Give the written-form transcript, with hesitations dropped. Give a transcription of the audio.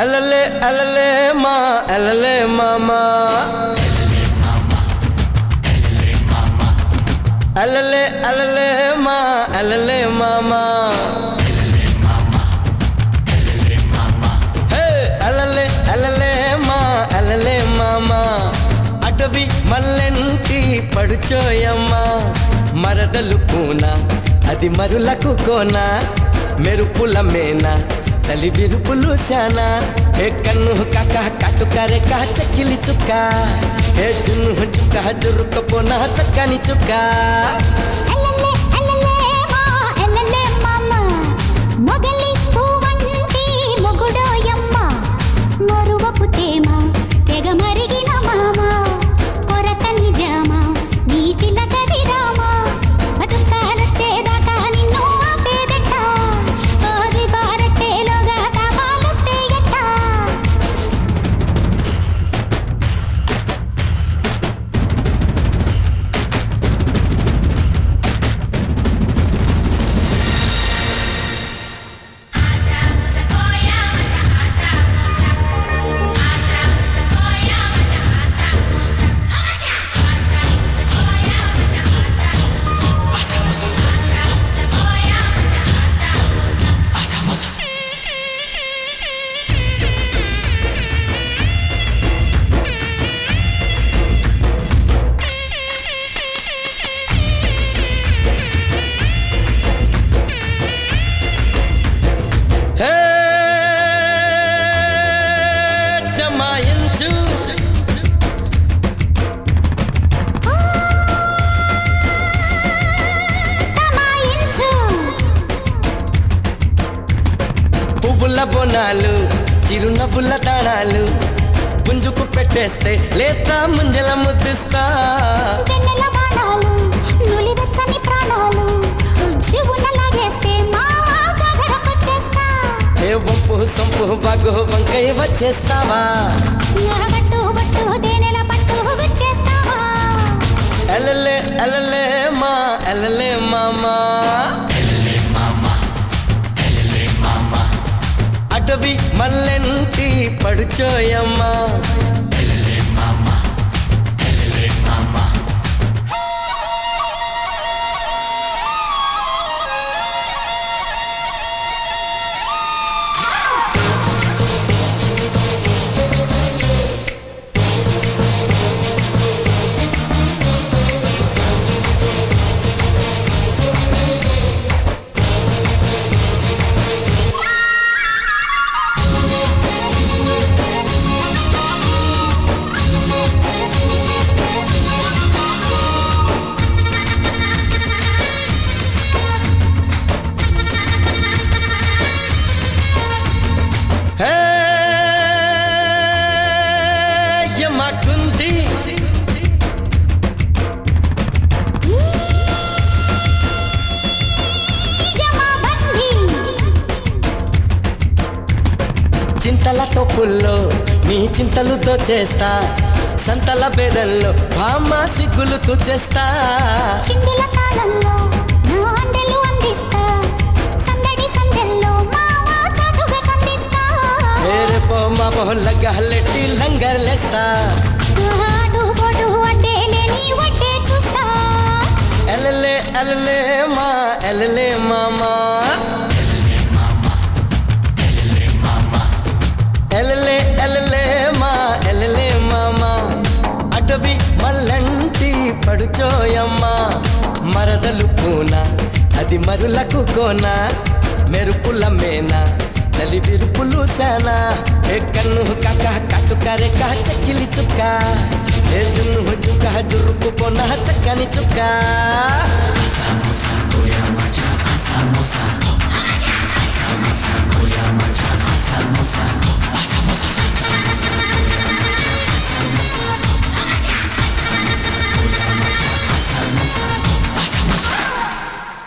అలలే అలలే మా అలలే మామా అలలే అలలే మా అలలే మామా హే అలలే అలలే మా అలలే మామా అటవి మల్లెంటి పడుచోయమ్మ మరదలు పూన అది మరులకు కోన మెరుపుల మేన చలి విరుపులు శానా ఏ కన్ను కాక కాటుకారే కా చక్కిలి చుక్క ఏ జున్ను చుక్క జురుకపోనా చక్కని చుక్క పువ్వుల బోనాలు చిరునవ్వుల తాళాలు పుంజుకు పెట్టేస్తే లేత ముంజల ముద్దిస్తా ఏ వంపు సంపు బాగు వంకై వచ్చేస్తావా అలలే అలలే మా అలలే మామా అటవి మల్లెంటి పడుచోయమ్మ కుంది చింతల తొప్పుల్లో నీ చింతలు దోచేస్తా సంతల బేదల్లో బామ్మ సిగ్గులు తుచేస్తా చిందుల కాలంలో నా అందెలు అందిస్తా సందడి సందెల్లో మావా చాటుగా సందిస్తా ఏరే పోమా బొల్లగా లెట్టి లంగర్లేస్తా ఆడు బొడు అడ్డేలే నీ వడ్డే చూస్తా అలలే అలలే మా అలలే మామా అలలే అలలే మా అలలే మామా అటవి మల్లంటి పడుచోయమ్మ మరదలు పూన అది మరులకు కోన మెరుపుల మేన చలి విరుపులు శానా ఏ కన్ను కాక కాటుకారే కా చక్కిలి చుక్క ఏ జున్ను చుక్క జురుకుపోనా చక్కని చుక్క Asamosa, Koyamacha, Asamosa, Asamosa, Koyamacha.